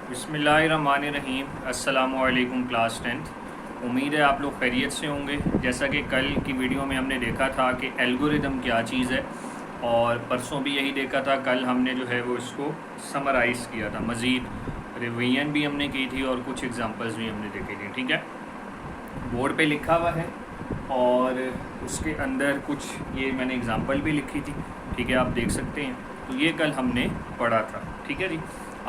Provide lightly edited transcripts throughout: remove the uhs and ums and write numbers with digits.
बिस्मिल्लाहिर्रहमानिर्रहीम। अस्सलामुअलैकुम class 10th। उम्मीद है आप लोग खैरियत से होंगे। जैसा कि कल की वीडियो में हमने देखा था कि एल्गोरिदम क्या चीज़ है, और परसों भी यही देखा था। कल हमने जो है वो इसको समराइज़ किया था, मज़ीद रिवीजन भी हमने की थी और कुछ एग्जांपल्स भी हमने देखी थी। ठीक है, बोर्ड पे लिखा हुआ है और उसके अंदर कुछ ये मैंने एग्जांपल भी लिखी थी। ठीक है, आप देख सकते हैं। तो ये कल हमने पढ़ा था। ठीक है जी,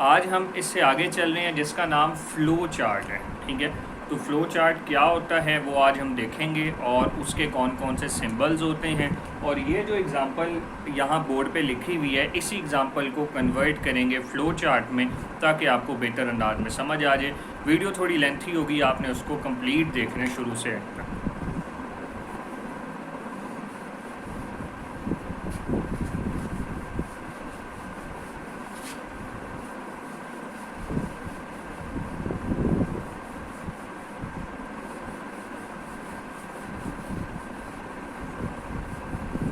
आज हम इससे आगे चल रहे हैं जिसका नाम फ़्लो चार्ट है। ठीक है, तो फ़्लो चार्ट क्या होता है वो आज हम देखेंगे, और उसके कौन कौन से सिंबल्स होते हैं। और ये जो एग्ज़ाम्पल यहाँ बोर्ड पे लिखी हुई है, इसी एग्ज़ाम्पल को कन्वर्ट करेंगे फ़्लो चार्ट में, ताकि आपको बेहतर अंदाज में समझ आ जाए। वीडियो थोड़ी लेंथी होगी, आपने उसको कंप्लीट देखना है शुरू से एंड तक।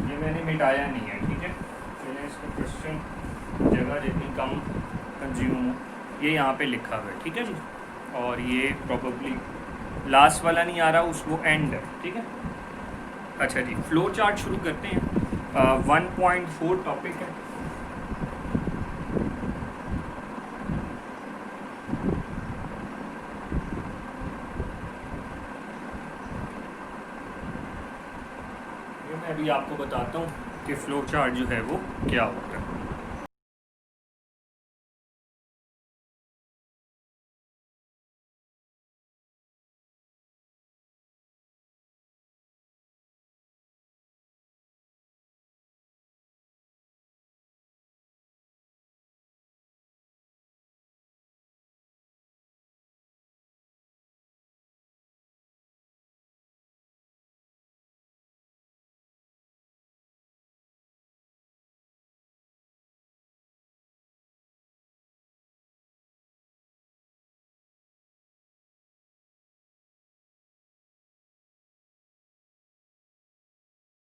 ये मैंने मिटाया नहीं है। ठीक है, चलिए इसका क्वेश्चन जगह जितनी कम कंज्यूम हो, ये यहाँ पे लिखा हुआ है। ठीक है जी, और ये प्रॉबली लास्ट वाला नहीं आ रहा, उस वो एंड है। ठीक है, अच्छा जी, फ्लो चार्ट शुरू करते हैं। 1.4 टॉपिक है। ये मैं अभी आपको बताता हूँ कि फ्लो चार्ट जो है वो क्या होता है।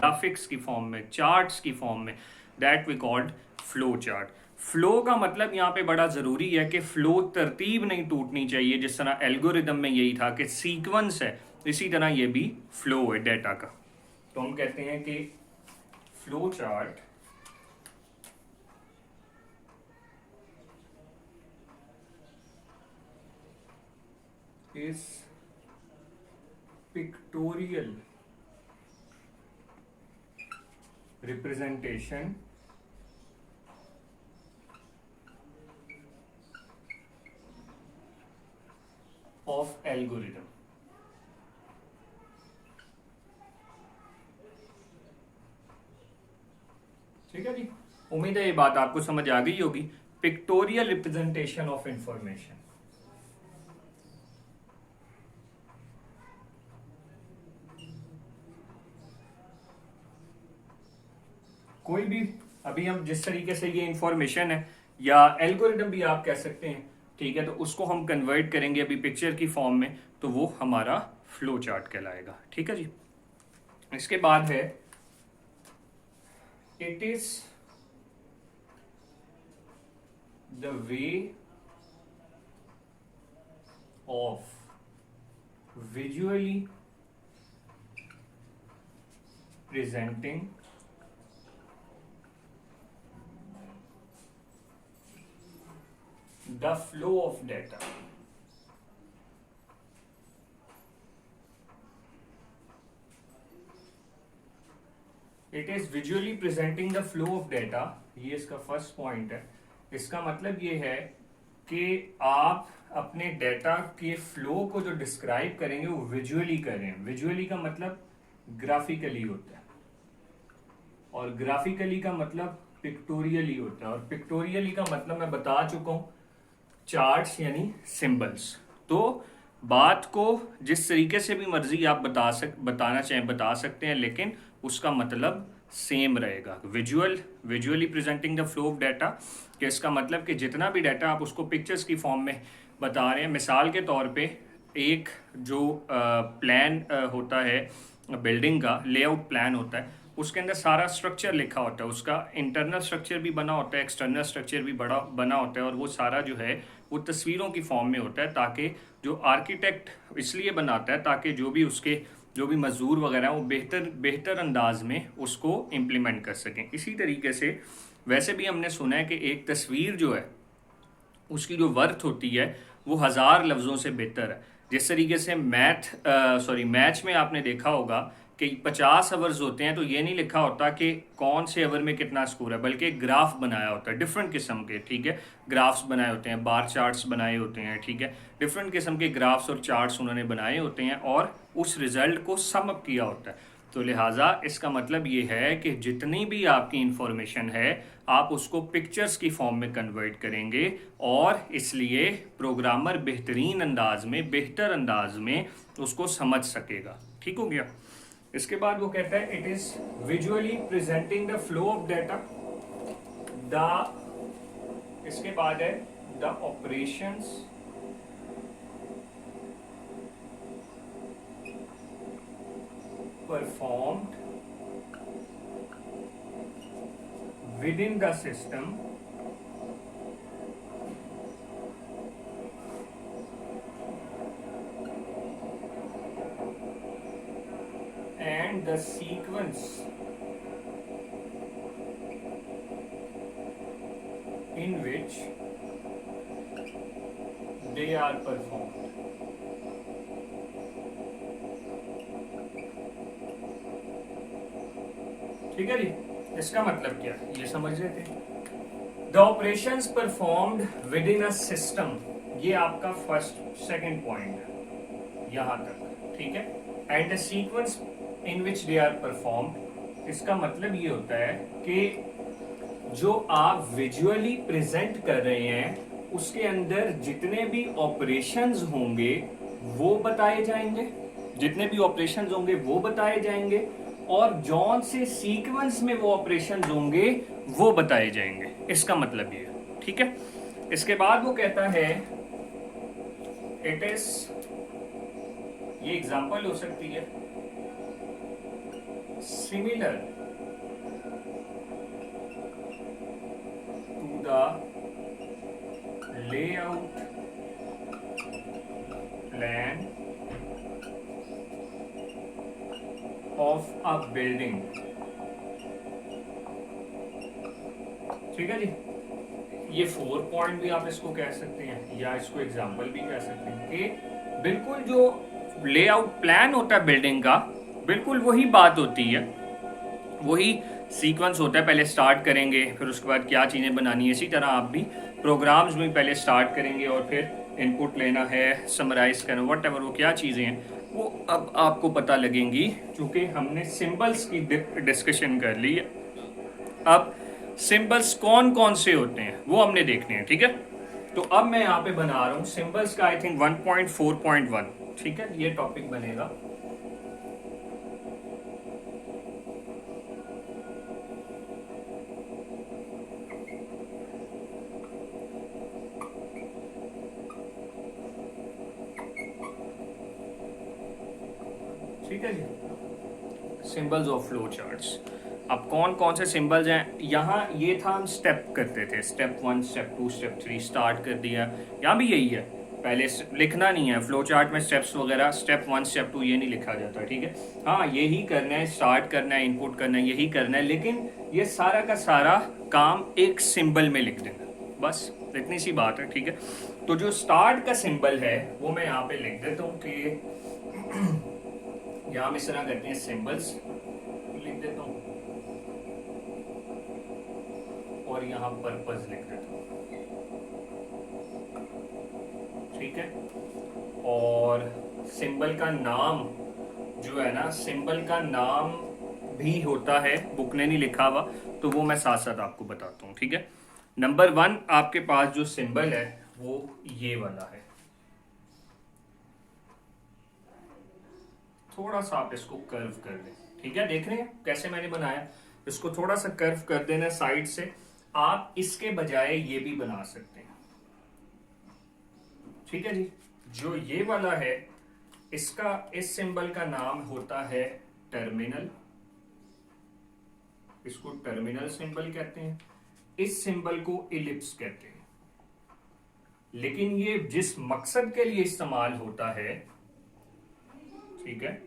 ग्राफिक्स की फॉर्म में, चार्ट्स की फॉर्म में, that we called flow chart. Flow का मतलब यहाँ पे बड़ा ज़रूरी है कि फ्लो तरतीब नहीं टूटनी चाहिए। जिस तरह एल्गोरिदम में यही था कि सीक्वेंस है, इसी तरह ये भी फ्लो है डेटा का। तो हम कहते हैं कि flow chart is pictorial representation of algorithm. ठीक है जी, उम्मीद है ये बात आपको समझ आ गई होगी। Pictorial representation of information. कोई भी, अभी हम जिस तरीके से ये इंफॉर्मेशन है, या एल्गोरिदम भी आप कह सकते हैं, ठीक है, तो उसको हम कन्वर्ट करेंगे अभी पिक्चर की फॉर्म में, तो वो हमारा फ्लो चार्ट कहलाएगा। ठीक है जी, इसके बाद है it is the way of visually presenting the flow of data। It is visually presenting the flow of data. ये इसका फर्स्ट पॉइंट है। इसका मतलब ये है कि आप अपने डेटा के फ्लो को जो डिस्क्राइब करेंगे वो विजुअली करें। विजुअली का मतलब ग्राफिकली होता है, और ग्राफिकली का मतलब पिक्टोरियली होता है, और पिक्टोरियली का मतलब मैं बता चुका हूं, चार्ट्स यानी सिंबल्स। तो बात को जिस तरीके से भी मर्जी आप बताना चाहें बता सकते हैं, लेकिन उसका मतलब सेम रहेगा। Visually presenting the flow of data, कि इसका मतलब कि जितना भी डाटा आप उसको पिक्चर्स की फॉर्म में बता रहे हैं। मिसाल के तौर पे एक जो प्लान होता है बिल्डिंग का, लेआउट प्लान होता है, उसके अंदर सारा स्ट्रक्चर लिखा होता है, उसका इंटरनल स्ट्रक्चर भी बना होता है, एक्सटर्नल स्ट्रक्चर भी बड़ा बना होता है, और वो सारा जो है वो तस्वीरों की फॉर्म में होता है, ताकि जो आर्किटेक्ट इसलिए बनाता है ताकि जो भी मजदूर वगैरह वो बेहतर अंदाज में उसको इम्प्लीमेंट कर सकें। इसी तरीके से वैसे भी हमने सुना है कि एक तस्वीर जो है उसकी जो वर्थ होती है वो 1000 लफ्ज़ों से बेहतर है। जिस तरीके से मैच में आपने देखा होगा कि 50 ओवर्स होते हैं तो ये नहीं लिखा होता कि कौन से ओवर में कितना स्कोर है, बल्कि एक ग्राफ बनाया होता है डिफरेंट किस्म के, ठीक है, ग्राफ्स बनाए होते हैं, बार चार्ट्स बनाए होते हैं, ठीक है, डिफरेंट किस्म के ग्राफ्स और चार्ट्स उन्होंने बनाए होते हैं और उस रिजल्ट को सम अप किया होता है। तो लिहाजा इसका मतलब ये है कि जितनी भी आपकी इंफॉर्मेशन है आप उसको पिक्चर्स की फॉर्म में कन्वर्ट करेंगे, और इसलिए प्रोग्रामर बेहतर अंदाज में उसको समझ सकेगा। ठीक हो गया। इसके बाद वो कहता है it is visually presenting the flow of data, इसके बाद है the operations performed within the system and the sequence in which they are performed। ठीक है जी, इसका मतलब क्या है ये समझ रहे थे। The operations performed within a system, ये आपका सेकंड पॉइंट है यहां तक, ठीक है। And the sequence in which they are performed, इसका मतलब ये होता है कि जो आप विजुअली प्रेजेंट कर रहे हैं उसके अंदर जितने भी ऑपरेशंस होंगे वो बताए जाएंगे, और जौन से सीक्वेंस में वो ऑपरेशंस होंगे वो बताए जाएंगे। इसका मतलब ये है, ठीक है। इसके बाद वो कहता है इट इज, ये एग्जांपल हो सकती है, similar to the layout plan of a building. ठीक है जी, ये 4 पॉइंट भी आप इसको कह सकते हैं या इसको एग्जांपल भी कह सकते हैं कि बिल्कुल जो लेआउट प्लान होता है बिल्डिंग का, बिल्कुल वही बात होती है, वही सीक्वेंस होता है। पहले स्टार्ट करेंगे, फिर उसके बाद क्या चीज़ें बनानी है, इसी तरह आप भी प्रोग्राम्स में पहले स्टार्ट करेंगे और फिर इनपुट लेना है, समराइज करना, वट एवर वो क्या चीज़ें हैं वो अब आपको पता लगेंगी, क्योंकि हमने सिंबल्स की डिस्कशन कर ली है। अब सिंबल्स कौन कौन से होते हैं वो हमने देखने हैं, ठीक है। तो अब मैं यहाँ पे बना रहा हूँ सिंबल्स का, आई थिंक 1.4.1, ठीक है, ये टॉपिक बनेगा। ठीक है जी, सिंबल्स ऑफ फ्लो चार्ट्स। अब कौन कौन से सिंबल्स हैं, यहाँ ये था हम स्टेप करते थे, स्टेप 1, स्टेप 2, स्टेप 3 स्टार्ट कर दिया। यहाँ भी यही है, पहले लिखना नहीं है फ्लो चार्ट में स्टेप्स वगैरह, स्टेप 1 स्टेप 2 ये नहीं लिखा जाता, ठीक है। हाँ, यही करना है, स्टार्ट करना है, इनपुट करना है, यही करना है, लेकिन ये सारा का सारा काम एक सिंबल में लिख देना, बस इतनी सी बात है, ठीक है। तो जो स्टार्ट का सिंबल है वो मैं यहाँ पे लिख देता हूँ कि यहाँ हम इस तरह करते हैं, सिंबल्स लिख देता हूँ और यहाँ पर्पस लिख देता हूँ, ठीक है। और सिंबल का नाम जो है ना, सिंबल का नाम भी होता है, बुक ने नहीं लिखा हुआ, तो वो मैं साथ साथ आपको बताता हूँ, ठीक है। नंबर 1 आपके पास जो सिंबल है वो ये वाला है। थोड़ा सा आप इसको कर्व कर दें, ठीक है। देख रहे हैं कैसे मैंने बनाया, इसको थोड़ा सा कर्व कर देना साइड से। आप इसके बजाय ये भी बना सकते हैं, ठीक है जी। जो ये वाला है, इसका, इस सिंबल का नाम होता है टर्मिनल, इसको टर्मिनल सिंबल कहते हैं, इस सिंबल को इलिप्स कहते हैं। लेकिन ये जिस मकसद के लिए इस्तेमाल होता है, ठीक है,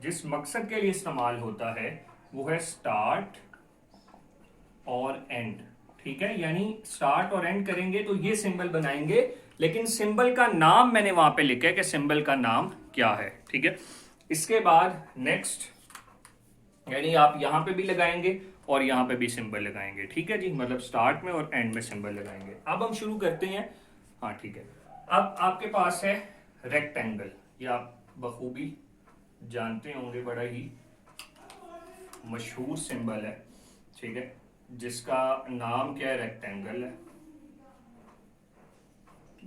जिस मकसद के लिए इस्तेमाल होता है वो है स्टार्ट और एंड। ठीक है, यानी स्टार्ट और एंड करेंगे तो ये सिंबल बनाएंगे, लेकिन सिंबल का नाम मैंने वहां पे लिखा है कि सिंबल का नाम क्या है। ठीक है, इसके बाद नेक्स्ट, यानी आप यहां पे भी लगाएंगे और यहां पे भी सिंबल लगाएंगे। ठीक है जी, मतलब स्टार्ट में और एंड में सिंबल लगाएंगे। अब हम शुरू करते हैं। हाँ ठीक है, अब आपके पास है रेक्टेंगल, ये आप बखूबी जानते होंगे, बड़ा ही मशहूर सिंबल है। ठीक है, जिसका नाम क्या है, रेक्टेंगल है।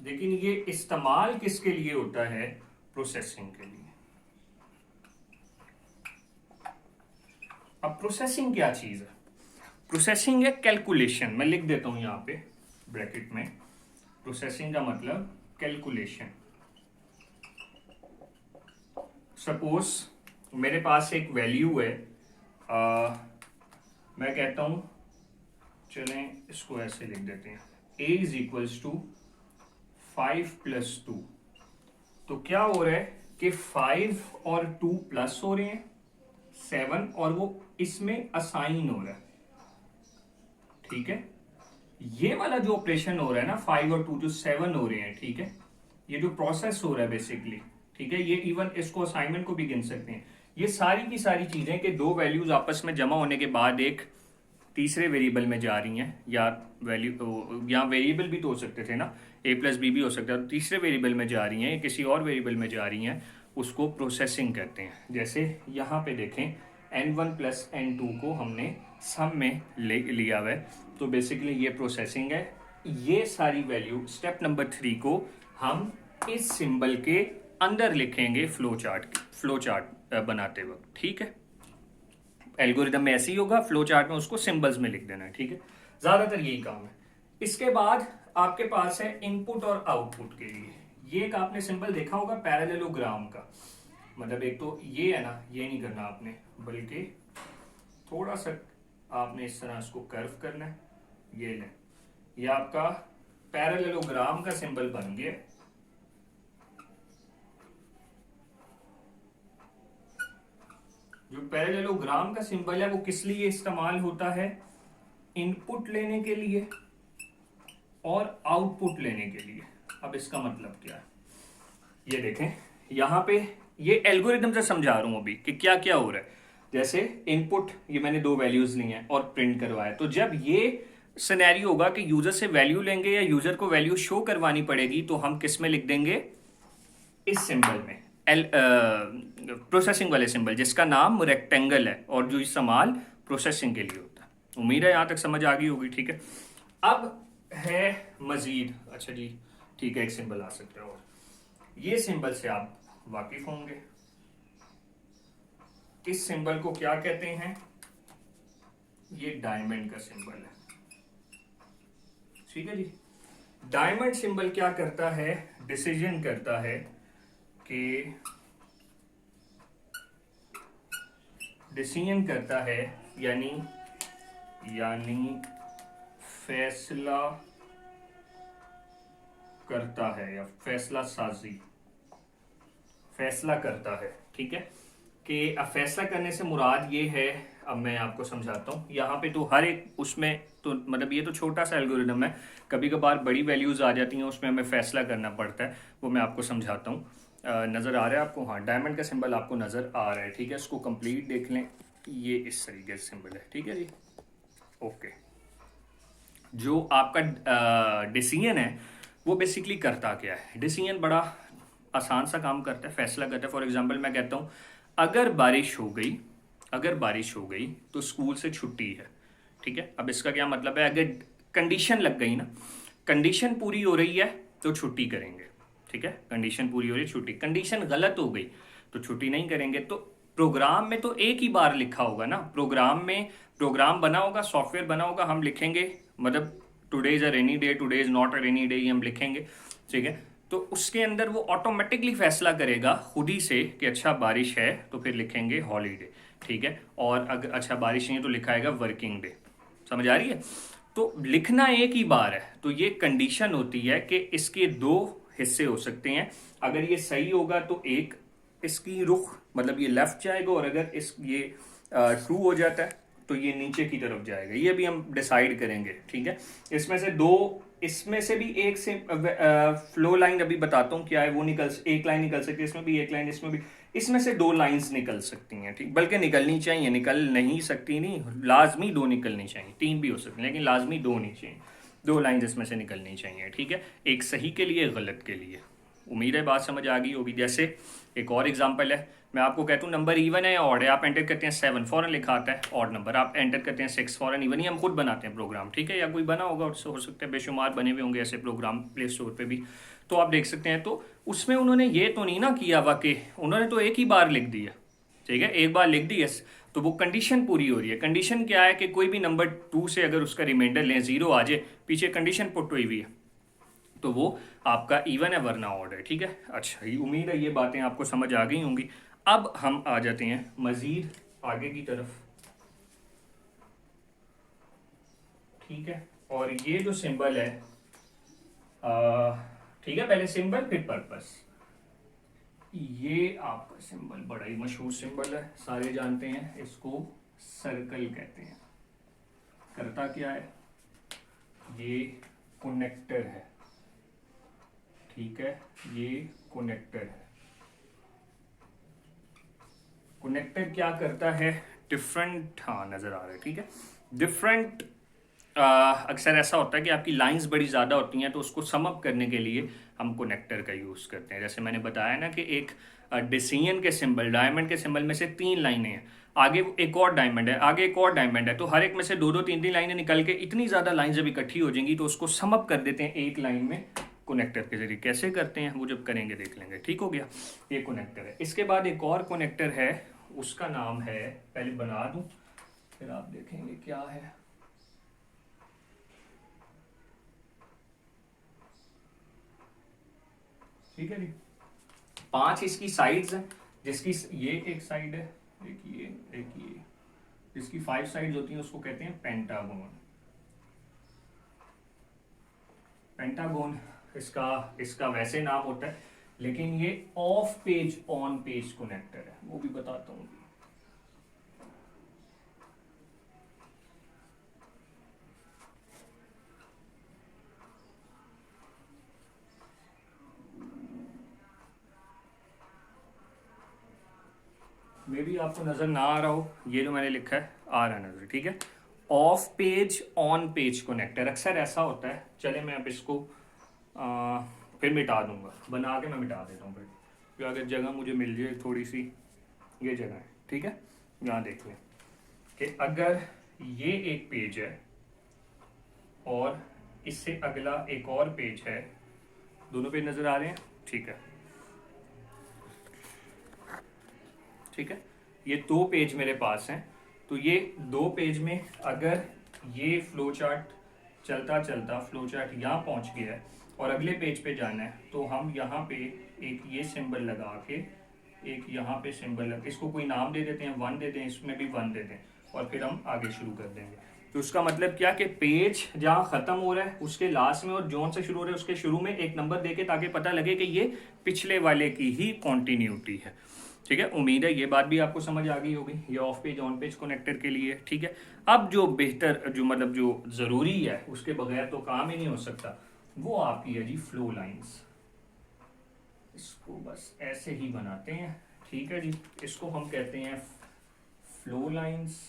लेकिन ये इस्तेमाल किसके लिए होता है, प्रोसेसिंग के लिए। अब प्रोसेसिंग क्या चीज है, प्रोसेसिंग है कैलकुलेशन। मैं लिख देता हूं यहां पे ब्रैकेट में, प्रोसेसिंग का मतलब कैलकुलेशन। सपोज मेरे पास एक वैल्यू है, मैं कहता हूं, चलें इसको ऐसे लिख देते हैं, a इज इक्वल्स टू 5 + 2। तो क्या हो रहा है कि 5 और 2 प्लस हो रहे हैं 7, और वो इसमें असाइन हो रहा है। ठीक है, ये वाला जो ऑपरेशन हो रहा है ना, 5 और 2 जो 7 हो रहे हैं, ठीक है, ये जो प्रोसेस हो रहा है बेसिकली, ठीक है, ये इवन इसको असाइनमेंट को भी गिन सकते हैं। ये सारी की सारी चीजें कि दो वैल्यूज आपस में जमा होने के बाद एक तीसरे वेरिएबल में जा रही हैं, या वैल्यू यहाँ वेरिएबल भी तो हो सकते थे ना, a + b भी हो सकता है, तो तीसरे वेरिएबल में जा रही हैं, किसी और वेरिएबल में जा रही हैं, उसको प्रोसेसिंग कहते हैं। जैसे यहाँ पे देखें, n1 + n2 को हमने सम में लिया हुआ है, तो बेसिकली ये प्रोसेसिंग है। ये सारी वैल्यू स्टेप नंबर 3 को हम इस सिंबल के अंदर लिखेंगे फ्लो चार्ट बनाते वक्त। ठीक है, एल्गोरिदम में ऐसे ही होगा, फ्लो चार्ट में उसको सिंबल्स में लिख देना है। ठीक है, ज्यादातर यही काम है। इसके बाद आपके पास है इनपुट और आउटपुट के लिए, ये एक आपने सिंबल देखा होगा पैरेललोग्राम का, मतलब एक तो ये है ना, ये नहीं करना आपने, बल्कि थोड़ा सा आपने इस तरह इसको कर्व करना है। ये लें, ये आपका पैरेललोग्राम का सिंबल बन गया। जो पैरेललोग्राम का सिंबल है वो किस लिए इस्तेमाल होता है, इनपुट लेने के लिए और आउटपुट लेने के लिए। अब इसका मतलब क्या है, ये देखें यहां पे, ये एल्गोरिदम से समझा रहा हूं अभी कि क्या क्या हो रहा है। जैसे इनपुट, ये मैंने 2 वैल्यूज ली हैं और प्रिंट करवाया, तो जब ये सिनेरियो होगा कि यूजर से वैल्यू लेंगे या यूजर को वैल्यू शो करवानी पड़ेगी, तो हम किस में लिख देंगे, इस सिंबल में, प्रोसेसिंग वाले सिंबल जिसका नाम रेक्टेंगल है और जो इस्तेमाल प्रोसेसिंग के लिए होता है। उम्मीद है यहां तक समझ आ गई होगी। ठीक है, अब है मजीद, अच्छा जी ठीक है, एक सिंबल आ सकता है और, ये सिंबल से आप वाकिफ होंगे। इस सिंबल को क्या कहते हैं, ये डायमंड का सिंबल है। ठीक है जी, डायमंड सिंबल क्या करता है, डिसीजन करता है कि, डिसीजन करता है यानी फैसला करता है, या फैसला साजी, फैसला करता है। ठीक है, कि अब फैसला करने से मुराद ये है, अब मैं आपको समझाता हूँ। यहाँ पे तो हर एक उसमें तो मतलब ये तो छोटा सा एल्गोरिदम है, कभी कभार बड़ी वैल्यूज आ जाती हैं, उसमें हमें फैसला करना पड़ता है, वो मैं आपको समझाता हूँ। नज़र आ रहा है आपको, हाँ डायमंड का सिंबल आपको नज़र आ रहा है। ठीक है, इसको कंप्लीट देख लें, ये इस तरीके से सिंबल है। ठीक है जी, ओके। जो आपका डिसीजन है वो बेसिकली करता क्या है, डिसीजन बड़ा आसान सा काम करता है, फैसला करता है। फॉर एग्जांपल मैं कहता हूँ अगर बारिश हो गई तो स्कूल से छुट्टी है। ठीक है, अब इसका क्या मतलब है, अगर कंडीशन लग गई ना, कंडीशन पूरी हो रही है तो छुट्टी करेंगे। ठीक है, कंडीशन पूरी हो रही है छुट्टी, कंडीशन गलत हो गई तो छुट्टी नहीं करेंगे। तो प्रोग्राम में तो एक ही बार लिखा होगा ना, प्रोग्राम बना होगा, सॉफ्टवेयर बना होगा, हम लिखेंगे मतलब today is a rainy day, today is not a rainy day, हम लिखेंगे। ठीक है, तो उसके अंदर वो ऑटोमेटिकली फैसला करेगा खुद ही से कि अच्छा बारिश है तो फिर लिखेंगे हॉलीडे, ठीक है। और अगर अच्छा बारिश नहीं है तो लिखा आएगा वर्किंग डे। समझ आ रही है? तो लिखना एक ही बार है, तो ये कंडीशन होती है कि इसके दो हिस्से हो सकते हैं। अगर ये सही होगा तो एक इसकी रुख मतलब ये लेफ्ट जाएगा, और अगर इस ये ट्रू हो जाता है तो ये नीचे की तरफ जाएगा। ये भी हम डिसाइड करेंगे, ठीक है। इसमें से दो, इसमें से भी एक से फ्लो लाइन अभी बताता हूँ क्या है, वो निकल एक लाइन निकल सकती है, इसमें भी एक लाइन, इसमें भी, इसमें से दो लाइंस निकल सकती हैं, ठीक। बल्कि निकलनी चाहिए, निकल नहीं सकती नहीं, लाजमी दो निकलनी चाहिए, तीन भी हो सकती है लेकिन लाजमी दो नहीं चाहिए, दो लाइंस इसमें से निकलनी चाहिए, ठीक है। एक सही के लिए, गलत के लिए। उम्मीद है बात समझ आ गई होगी। जैसे एक और एग्जांपल है, मैं आपको कहता हूँ नंबर इवन है या ऑड है, आप एंटर करते हैं 7, फॉरन लिखा आता है ऑड नंबर, आप एंटर करते हैं 6, फॉरन इवन ही हम खुद बनाते हैं प्रोग्राम, ठीक है, या कोई बना होगा, उससे हो सकता है बेशुमार बने हुए होंगे ऐसे प्रोग्राम प्ले स्टोर पे भी, तो आप देख सकते हैं। तो उसमें उन्होंने ये तो नहीं ना किया वाकई, उन्होंने तो एक ही बार लिख दिया, ठीक है, एक बार लिख दी है, तो वो कंडीशन पूरी हो रही है। कंडीशन क्या है कि कोई भी नंबर 2 से अगर उसका रिमाइंडर लें 0 आ जाए, पीछे कंडीशन पुट हुई हुई है, तो वो आपका इवन है वरना ऑड है, ठीक है। अच्छा, ये उम्मीद है ये बातें आपको समझ आ गई होंगी। अब हम आ जाते हैं मजीद आगे की तरफ, ठीक है। और ये जो सिंबल है, ठीक है, पहले सिंबल फिर पर्पस। ये आपका सिंबल बड़ा ही मशहूर सिंबल है, सारे जानते हैं, इसको सर्कल कहते हैं। करता क्या है, ये कनेक्टर है, ठीक है, ये कनेक्टर है। कनेक्टर क्या करता है, डिफरेंट, हाँ नजर आ रहा है, ठीक है, डिफरेंट। अक्सर ऐसा होता है कि आपकी लाइंस बड़ी ज़्यादा होती हैं, तो उसको सम अप करने के लिए हम कनेक्टर का यूज़ करते हैं। जैसे मैंने बताया ना कि एक डिसीजन के सिंबल, डायमंड के सिंबल में से 3 लाइनें हैं, आगे एक और डायमंड है, आगे एक और डायमंड है, तो हर एक में से 2-2 3-3 लाइनें निकल के इतनी ज़्यादा लाइन जब इकट्ठी हो जाएंगी तो उसको सम अप कर देते हैं एक लाइन में कनेक्टर के जरिए। कैसे करते हैं वो जब करेंगे देख लेंगे, ठीक हो गया। ये कनेक्टर है। इसके बाद एक और कनेक्टर है, उसका नाम है, पहले बना दूं फिर आप देखेंगे क्या है। ठीक है जी, 5 इसकी साइड्स हैं, जिसकी ये एक साइड है, एक ये, जिसकी 5 साइड्स होती हैं उसको कहते हैं पेंटागोन। पेंटागोन इसका वैसे नाम होता है, लेकिन ये of page on page connector है, वो भी बताता हूँ। मे भी आपको नजर ना आ रहा हो, ये जो मैंने लिखा है आ रहा है नजर, ठीक है। Of page on page connector अक्सर ऐसा होता है। चले मैं अब इसको फिर मिटा दूंगा, बना के मैं मिटा देता हूँ फिर अगर जगह मुझे मिल जाए थोड़ी सी। ये जगह है, ठीक है, यहाँ देख लें कि अगर ये एक पेज है और इससे अगला एक और पेज है, दोनों पेज नजर आ रहे हैं, ठीक है, ठीक है। ये 2 पेज मेरे पास हैं, तो ये 2 पेज में अगर ये फ्लो चार्ट चलता चलता फ्लो चार्ट यहाँ पहुँच गया है और अगले पेज पे जाना है, तो हम यहाँ पे एक ये सिंबल लगा के एक यहाँ पे सिंबल लगा, इसको कोई नाम दे देते हैं, 1 दे दें, इसमें भी 1 दे दें, और फिर हम आगे शुरू कर देंगे। तो उसका मतलब क्या कि पेज जहाँ ख़त्म हो रहा है उसके लास्ट में और जोन से शुरू हो रहा है उसके शुरू में एक नंबर देके, ताकि पता लगे कि ये पिछले वाले की ही कॉन्टीन्यूटी है, ठीक है। उम्मीद है ये बात भी आपको समझ आ गई होगी, ये of page on page connector के लिए, ठीक है। अब जो बेहतर, जो मतलब जो ज़रूरी है, उसके बगैर तो काम ही नहीं हो सकता, वो आपकी है जी फ्लो लाइंस। इसको बस ऐसे ही बनाते हैं, ठीक है जी। इसको हम कहते हैं फ्लो लाइंस।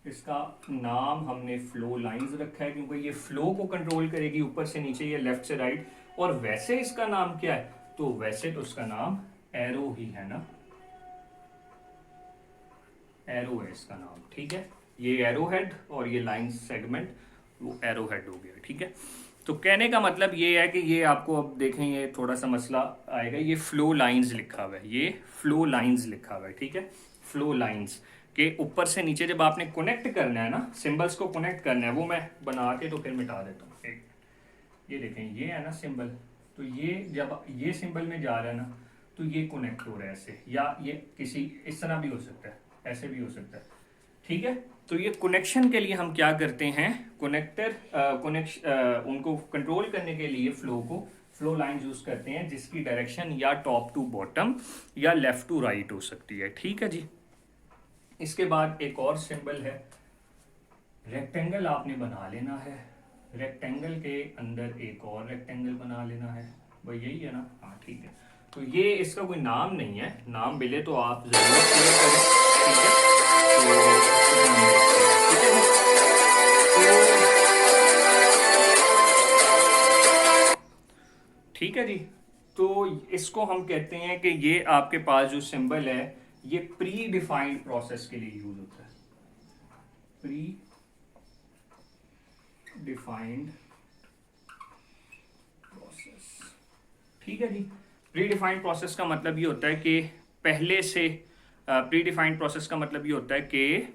इसका नाम हमने फ्लो लाइंस रखा है क्योंकि ये फ्लो को कंट्रोल करेगी ऊपर से नीचे, ये लेफ्ट से राइट। और वैसे इसका नाम क्या है, तो वैसे तो इसका नाम एरो ही है ना, एरो है इसका नाम, ठीक है। ये एरो हेड और ये लाइन सेगमेंट, वो एरो हेड हो गया, ठीक है। तो कहने का मतलब ये है कि ये आपको अब देखें, ये थोड़ा सा मसला आएगा, ये फ्लो लाइंस लिखा हुआ है, ये फ्लो लाइंस लिखा हुआ है, ठीक है। फ्लो लाइंस के ऊपर से नीचे जब आपने कनेक्ट करना है ना, सिंबल्स को कनेक्ट करना है, वो मैं बना के तो फिर मिटा देता हूँ। एक ये देखें, ये है ना सिंबल, तो ये जब ये सिंबल में जा रहा है ना, तो ये कनेक्ट हो रहा है ऐसे, या ये किसी इस तरह भी हो सकता है, ऐसे भी हो सकता है, ठीक है। तो ये कनेक्शन के लिए हम क्या करते हैं, उनको कंट्रोल करने के लिए फ्लो लाइन यूज करते हैं जिसकी डायरेक्शन या टॉप टू बॉटम या लेफ्ट टू राइट हो सकती है, ठीक है जी। इसके बाद एक और सिंबल है, रेक्टेंगल आपने बना लेना है, रेक्टेंगल के अंदर एक और रेक्टेंगल बना लेना है, भाई यही है ना, हाँ ठीक है। तो ये इसका कोई नाम नहीं है, नाम मिले तो आप जरूर क्लियर करें, ठीक है। ठीक है जी। तो इसको हम कहते हैं कि ये आपके पास जो सिंबल है ये प्री डिफाइंड प्रोसेस के लिए यूज होता है, प्री डिफाइंड प्रोसेस, ठीक है जी। प्री डिफाइंड प्रोसेस का मतलब ये होता है कि पहले से प्री डिफाइंड प्रोसेस का मतलब ये होता है कि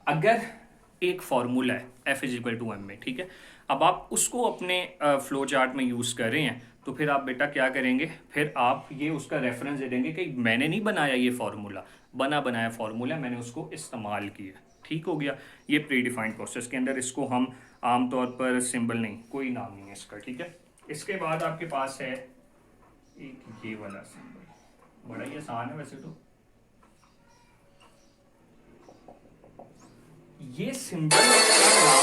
अगर एक फॉर्मूला है F is equal to M में, ठीक है, अब आप उसको अपने फ्लो चार्ट में यूज कर रहे हैं, तो फिर आप बेटा क्या करेंगे, फिर आप ये उसका रेफरेंस दे देंगे कि मैंने नहीं बनाया ये फॉर्मूला, बना बनाया फॉर्मूला, मैंने उसको इस्तेमाल किया, ठीक हो गया। ये प्री डिफाइंड प्रोसेस के अंदर इसको हम आमतौर पर सिंबल नहीं, कोई नाम नहीं है इसका, ठीक है। इसके बाद आपके पास है एक ये वाला सिंबल, बड़ा ही आसान है वैसे तो, ये सिंबल का